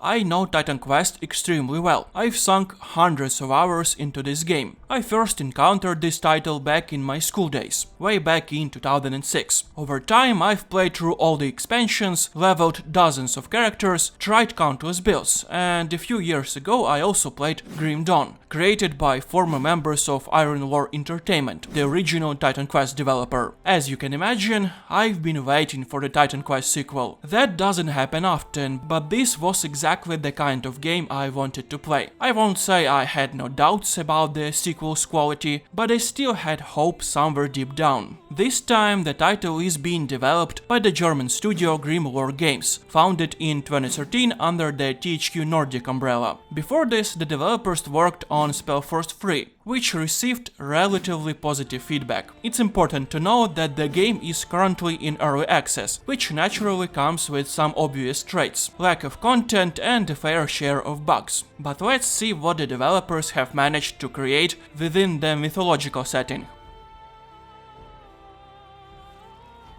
I know Titan Quest extremely well. I've sunk hundreds of hours into this game. I first encountered this title back in my school days, way back in 2006. Over time I've played through all the expansions, leveled dozens of characters, tried countless builds, and a few years ago I also played Grim Dawn, created by former members of Iron War Entertainment, the original Titan Quest developer. As you can imagine, I've been waiting for the Titan Quest sequel. That doesn't happen often, but this was exactly the kind of game I wanted to play. I won't say I had no doubts about the sequel's quality, but I still had hope somewhere deep down. This time the title is being developed by the German studio Grimlore Games, founded in 2013 under the THQ Nordic umbrella. Before this, the developers worked on Spellforce 3, which received relatively positive feedback. It's important to note that the game is currently in early access, which naturally comes with some obvious traits, lack of content and a fair share of bugs. But let's see what the developers have managed to create within the mythological setting.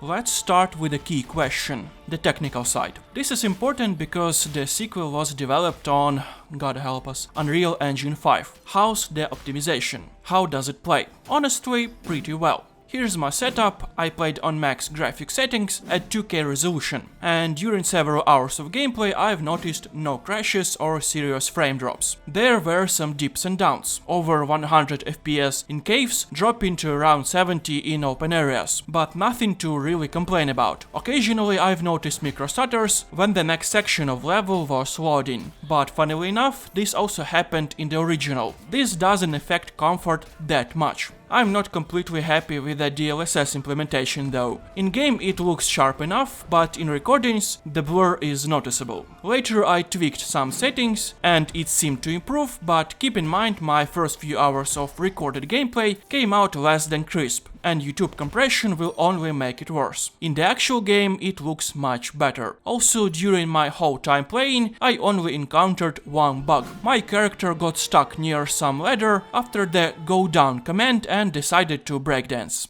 Let's start with a key question, the technical side. This is important because the sequel was developed on, God help us, Unreal Engine 5. How's the optimization? How does it play? Honestly, pretty well. Here's my setup. I played on max graphic settings at 2K resolution, and during several hours of gameplay I've noticed no crashes or serious frame drops. There were some dips and downs, over 100 FPS in caves, dropping to around 70 in open areas, but nothing to really complain about. Occasionally I've noticed micro stutters when the next section of level was loading, but funnily enough this also happened in the original. This doesn't affect comfort that much. I'm not completely happy with the DLSS implementation though. In-game it looks sharp enough, but in recordings the blur is noticeable. Later I tweaked some settings and it seemed to improve, but keep in mind my first few hours of recorded gameplay came out less than crisp, and YouTube compression will only make it worse. In the actual game it looks much better. Also, during my whole time playing I only encountered one bug. My character got stuck near some ladder after the go down command and decided to breakdance.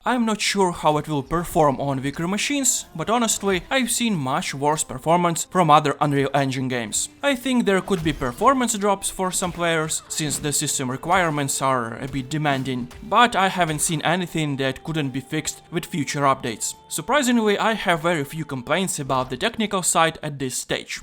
I'm not sure how it will perform on weaker machines, but honestly, I've seen much worse performance from other Unreal Engine games. I think there could be performance drops for some players, since the system requirements are a bit demanding, but I haven't seen anything that couldn't be fixed with future updates. Surprisingly, I have very few complaints about the technical side at this stage.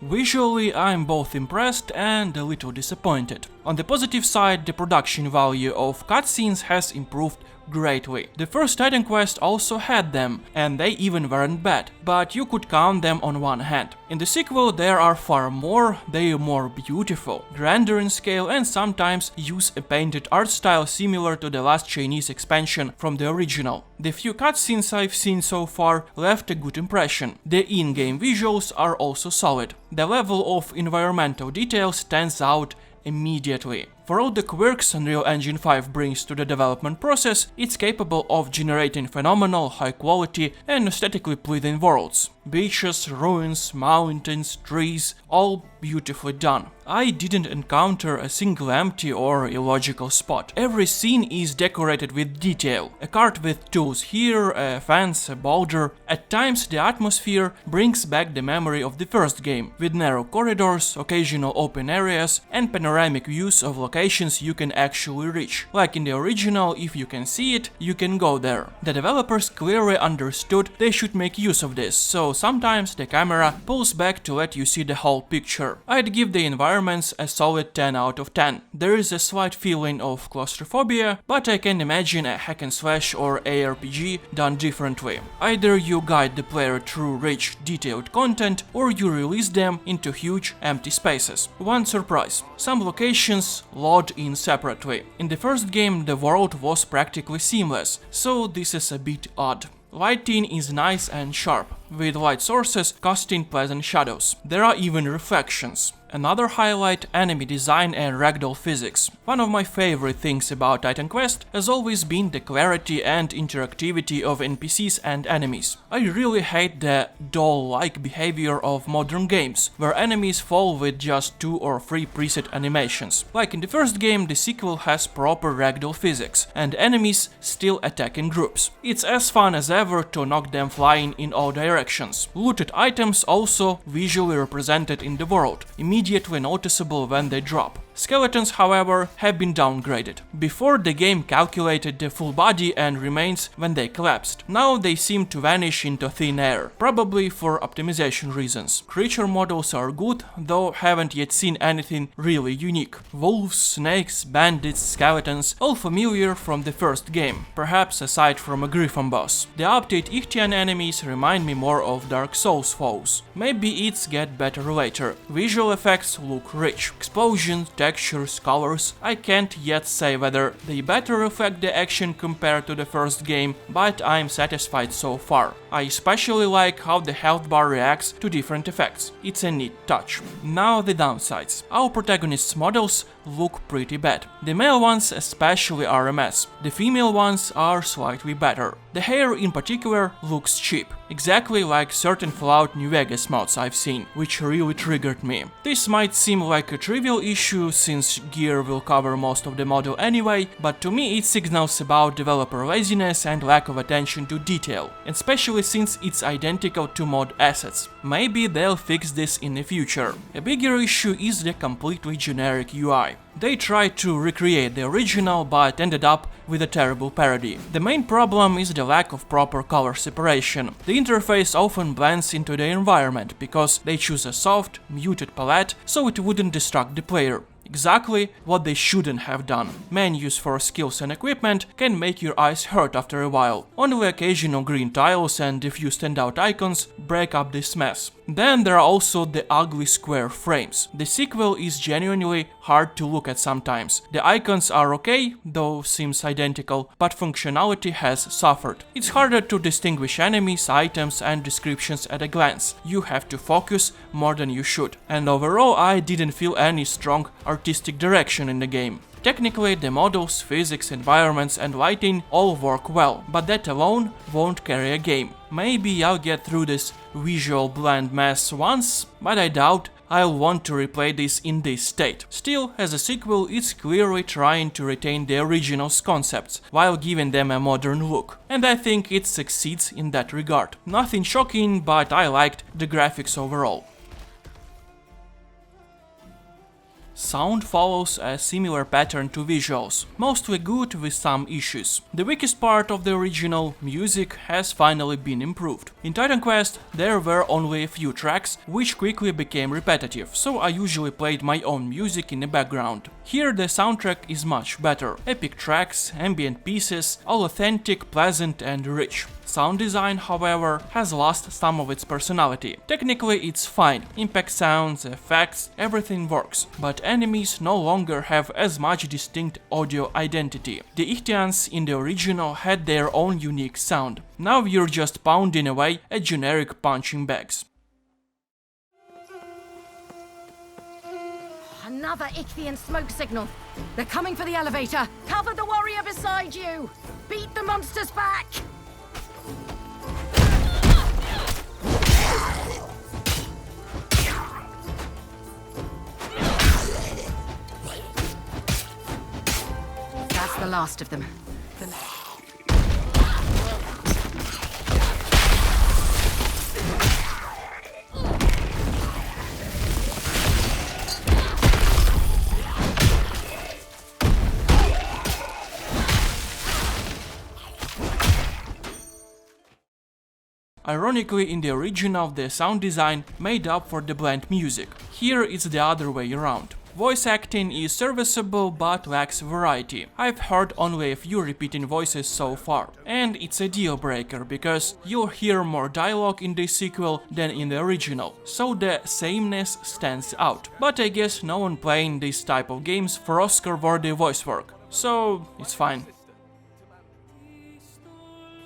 Visually, I'm both impressed and a little disappointed. On the positive side, the production value of cutscenes has improved greatly. The first Titan Quest also had them, and they even weren't bad, but you could count them on one hand. In the sequel there are far more, they are more beautiful, grander in scale, and sometimes use a painted art style similar to the last Chinese expansion from the original. The few cutscenes I've seen so far left a good impression. The in-game visuals are also solid. The level of environmental detail stands out immediately. For all the quirks Unreal Engine 5 brings to the development process, it's capable of generating phenomenal, high-quality and aesthetically pleasing worlds. Beaches, ruins, mountains, trees, all beautifully done. I didn't encounter a single empty or illogical spot. Every scene is decorated with detail. A cart with tools here, a fence, a boulder. At times the atmosphere brings back the memory of the first game, with narrow corridors, occasional open areas, and panoramic views of locations you can actually reach. Like in the original, if you can see it, you can go there. The developers clearly understood they should make use of this, so sometimes the camera pulls back to let you see the whole picture. I'd give the environments a solid 10 out of 10. There is a slight feeling of claustrophobia, but I can imagine a hack and slash or ARPG done differently. Either you guide the player through rich, detailed content, or you release them into huge, empty spaces. One surprise: some locations load in separately. In the first game the world was practically seamless, so this is a bit odd. Lighting is nice and sharp, with light sources casting pleasant shadows. There are even reflections. Another highlight: enemy design and ragdoll physics. One of my favorite things about Titan Quest has always been the clarity and interactivity of NPCs and enemies. I really hate the doll-like behavior of modern games, where enemies fall with just 2 or 3 preset animations. Like in the first game, the sequel has proper ragdoll physics, and enemies still attack in groups. It's as fun as ever to knock them flying in all directions. Looted items also visually represented in the world, immediately noticeable when they drop. Skeletons, however, have been downgraded. Before, the game calculated the full body and remains when they collapsed. Now they seem to vanish into thin air, probably for optimization reasons. Creature models are good, though haven't yet seen anything really unique. Wolves, snakes, bandits, skeletons, all familiar from the first game, perhaps aside from a Griffin boss. The update Ichthyan enemies remind me more of Dark Souls foes. Maybe it's get better later. Visual effects look rich. Explosions, textures, colors. I can't yet say whether they better reflect the action compared to the first game, but I'm satisfied so far. I especially like how the health bar reacts to different effects. It's a neat touch. Now the downsides. Our protagonists' models look pretty bad. The male ones especially are a mess. The female ones are slightly better. The hair in particular looks cheap, exactly like certain Fallout New Vegas mods I've seen, which really triggered me. This might seem like a trivial issue since gear will cover most of the model anyway, but to me it signals about developer laziness and lack of attention to detail, especially since it's identical to mod assets. Maybe they'll fix this in the future. A bigger issue is the completely generic UI. They tried to recreate the original but ended up with a terrible parody. The main problem is the lack of proper color separation. The interface often blends into the environment because they choose a soft, muted palette so it wouldn't distract the player. Exactly what they shouldn't have done. Menus for skills and equipment can make your eyes hurt after a while. Only occasional green tiles and a few standout icons break up this mess. Then there are also the ugly square frames. The sequel is genuinely hard to look at sometimes. The icons are okay, though seems identical, but functionality has suffered. It's harder to distinguish enemies, items and descriptions at a glance. You have to focus more than you should. And overall, I didn't feel any strong artistic direction in the game. Technically, the models, physics, environments and lighting all work well, but that alone won't carry a game. Maybe I'll get through this visual bland mess once, but I doubt I'll want to replay this in this state. Still, as a sequel, it's clearly trying to retain the original's concepts, while giving them a modern look. And I think it succeeds in that regard. Nothing shocking, but I liked the graphics overall. Sound follows a similar pattern to visuals, mostly good with some issues. The weakest part of the original, music, has finally been improved. In Titan Quest there were only a few tracks, which quickly became repetitive, so I usually played my own music in the background. Here the soundtrack is much better. Epic tracks, ambient pieces, all authentic, pleasant and rich. Sound design, however, has lost some of its personality. Technically it's fine, impact sounds, effects, everything works, but enemies no longer have as much distinct audio identity. The Ichthyans in the original had their own unique sound. Now you're just pounding away at generic punching bags. Another Ichthian smoke signal. They're coming for the elevator. Cover the warrior beside you. Beat the monsters back. That's the last of them. Ironically, in the original, the sound design made up for the bland music. Here it's the other way around. Voice acting is serviceable but lacks variety. I've heard only a few repeating voices so far, and it's a deal breaker because you'll hear more dialogue in this sequel than in the original, so the sameness stands out. But I guess no one playing this type of games for Oscar-worthy voice work, so it's fine.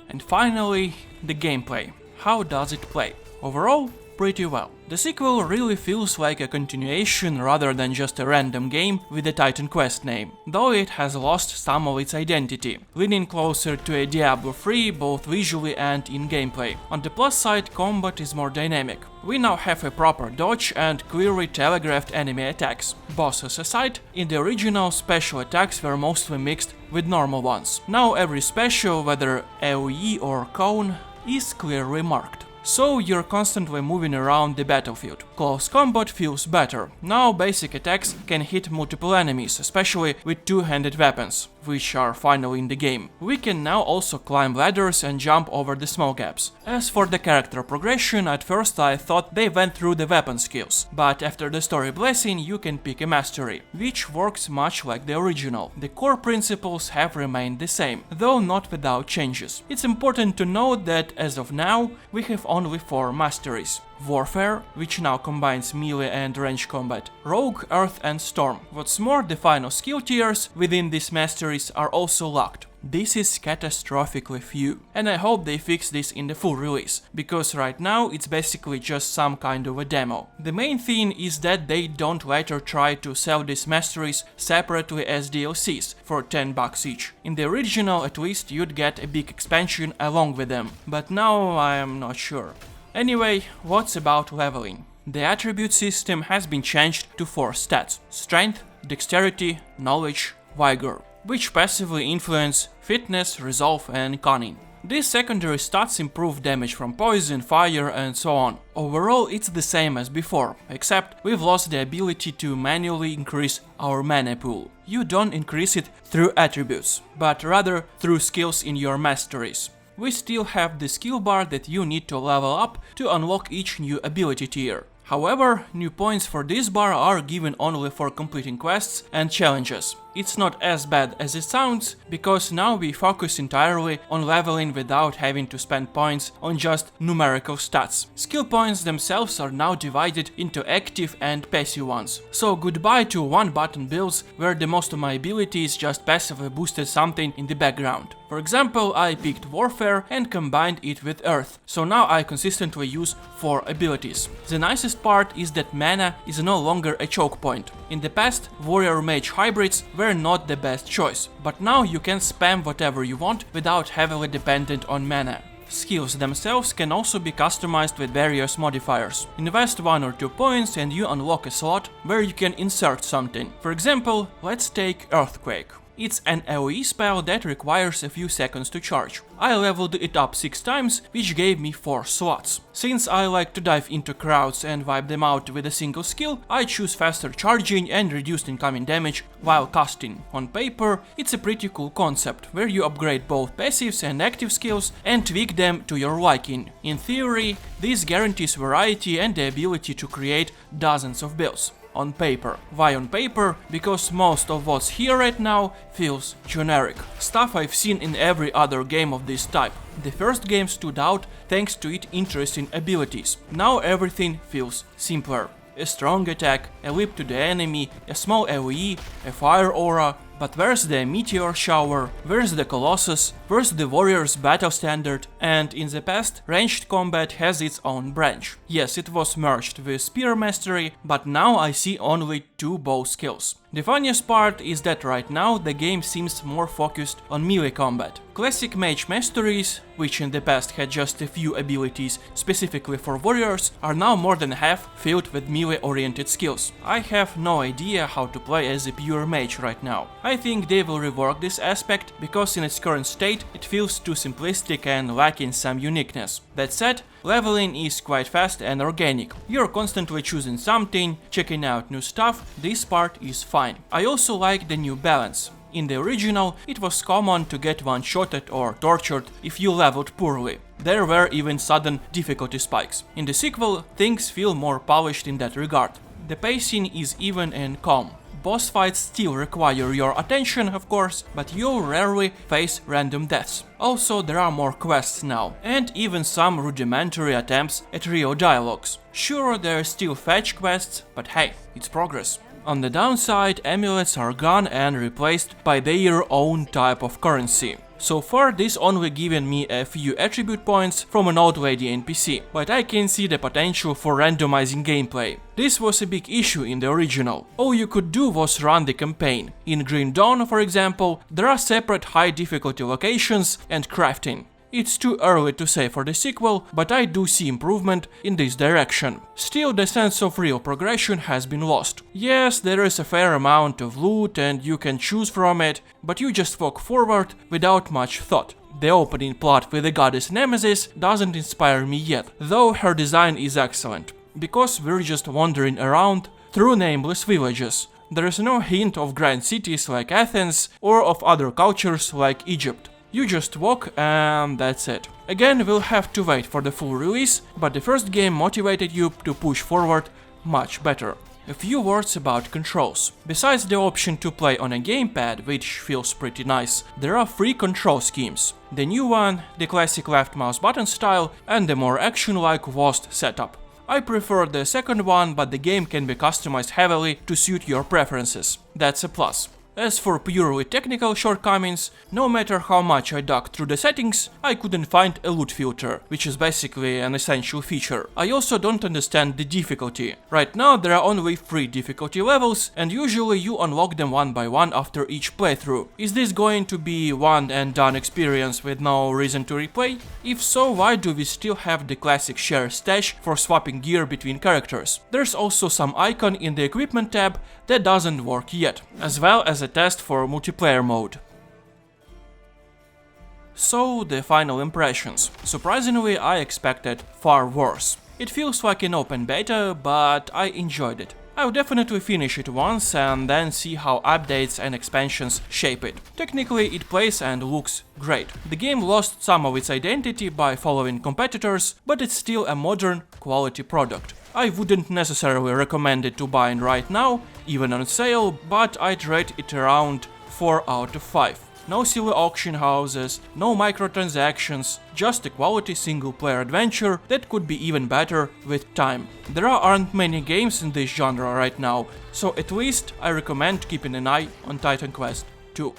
And finally, the gameplay. How does it play? Overall, pretty well. The sequel really feels like a continuation rather than just a random game with a Titan Quest name, though it has lost some of its identity, leaning closer to a Diablo 3 both visually and in gameplay. On the plus side, combat is more dynamic. We now have a proper dodge and clearly telegraphed enemy attacks. Bosses aside, in the original, special attacks were mostly mixed with normal ones. Now every special, whether AoE or cone, is clearly marked. So you're constantly moving around the battlefield. Close combat feels better. Now basic attacks can hit multiple enemies, especially with two-handed weapons, which are finally in the game. We can now also climb ladders and jump over the small gaps. As for the character progression, at first I thought they went through the weapon skills, but after the story blessing you can pick a mastery, which works much like the original. The core principles have remained the same, though not without changes. It's important to note that as of now we have only 4 masteries. Warfare, which now combines melee and range combat, Rogue, Earth and Storm. What's more, the final skill tiers within these masteries are also locked. This is catastrophically few, and I hope they fix this in the full release, because right now it's basically just some kind of a demo. The main thing is that they don't later try to sell these masteries separately as DLCs for $10 each. In the original at least you'd get a big expansion along with them, but now I am not sure. Anyway, what's about leveling? The attribute system has been changed to 4 stats: strength, dexterity, knowledge, vigor, which passively influence fitness, resolve and cunning. These secondary stats improve damage from poison, fire and so on. Overall it's the same as before, except we've lost the ability to manually increase our mana pool. You don't increase it through attributes, but rather through skills in your masteries. We still have the skill bar that you need to level up to unlock each new ability tier. However, new points for this bar are given only for completing quests and challenges. It's not as bad as it sounds, because now we focus entirely on leveling without having to spend points on just numerical stats. Skill points themselves are now divided into active and passive ones. So goodbye to one-button builds where the most of my abilities just passively boosted something in the background. For example, I picked Warfare and combined it with Earth, so now I consistently use 4 abilities. The nicest part is that mana is no longer a choke point. In the past, warrior-mage hybrids were not the best choice, but now you can spam whatever you want without heavily dependent on mana. Skills themselves can also be customized with various modifiers. Invest 1 or 2 points and you unlock a slot where you can insert something. For example, let's take Earthquake. It's an AoE spell that requires a few seconds to charge. I leveled it up 6 times, which gave me 4 slots. Since I like to dive into crowds and wipe them out with a single skill, I choose faster charging and reduced incoming damage while casting. On paper, it's a pretty cool concept, where you upgrade both passives and active skills and tweak them to your liking. In theory, this guarantees variety and the ability to create dozens of builds. On paper. Why on paper? Because most of what's here right now feels generic. Stuff I've seen in every other game of this type. The first game stood out thanks to its interesting abilities. Now everything feels simpler. A strong attack, a leap to the enemy, a small AoE, a fire aura. But where's the meteor shower, where's the Colossus, where's the warrior's battle standard, and in the past, ranged combat has its own branch. Yes, it was merged with spear mastery, but now I see only 2 bow skills. The funniest part is that right now the game seems more focused on melee combat. Classic mage masteries, which in the past had just a few abilities specifically for warriors, are now more than half filled with melee-oriented skills. I have no idea how to play as a pure mage right now. I think they will rework this aspect, because in its current state it feels too simplistic and lacking some uniqueness. That said, leveling is quite fast and organic. You're constantly choosing something, checking out new stuff, this part is fine. I also like the new balance. In the original, it was common to get one-shotted or tortured if you leveled poorly. There were even sudden difficulty spikes. In the sequel, things feel more polished in that regard. The pacing is even and calm. Boss fights still require your attention, of course, but you'll rarely face random deaths. Also, there are more quests now, and even some rudimentary attempts at real dialogues. Sure, there are still fetch quests, but hey, it's progress. On the downside, amulets are gone and replaced by their own type of currency. So far this only given me a few attribute points from an old lady NPC, but I can see the potential for randomizing gameplay. This was a big issue in the original. All you could do was run the campaign. In Green Dawn, for example, there are separate high difficulty locations and crafting. It's too early to say for the sequel, but I do see improvement in this direction. Still, the sense of real progression has been lost. Yes, there is a fair amount of loot and you can choose from it, but you just walk forward without much thought. The opening plot with the goddess Nemesis doesn't inspire me yet, though her design is excellent, because we're just wandering around through nameless villages. There is no hint of grand cities like Athens or of other cultures like Egypt. You just walk and that's it. Again, we'll have to wait for the full release, but the first game motivated you to push forward much better. A few words about controls. Besides the option to play on a gamepad, which feels pretty nice, there are 3 control schemes. The new one, the classic left mouse button style, and the more action-like Lost setup. I prefer the second one, but the game can be customized heavily to suit your preferences. That's a plus. As for purely technical shortcomings, no matter how much I dug through the settings, I couldn't find a loot filter, which is basically an essential feature. I also don't understand the difficulty. Right now there are only 3 difficulty levels, and usually you unlock them one by one after each playthrough. Is this going to be one and done experience with no reason to replay? If so, why do we still have the classic share stash for swapping gear between characters? There's also some icon in the equipment tab that doesn't work yet, as well as a test for multiplayer mode. So, the final impressions. Surprisingly, I expected far worse. It feels like an open beta, but I enjoyed it. I'll definitely finish it once and then see how updates and expansions shape it. Technically, it plays and looks great. The game lost some of its identity by following competitors, but it's still a modern, quality product. I wouldn't necessarily recommend it to buy right now, even on sale, but I'd rate it around 4 out of 5. No silly auction houses, no microtransactions, just a quality single-player adventure that could be even better with time. There aren't many games in this genre right now, so at least I recommend keeping an eye on Titan Quest 2.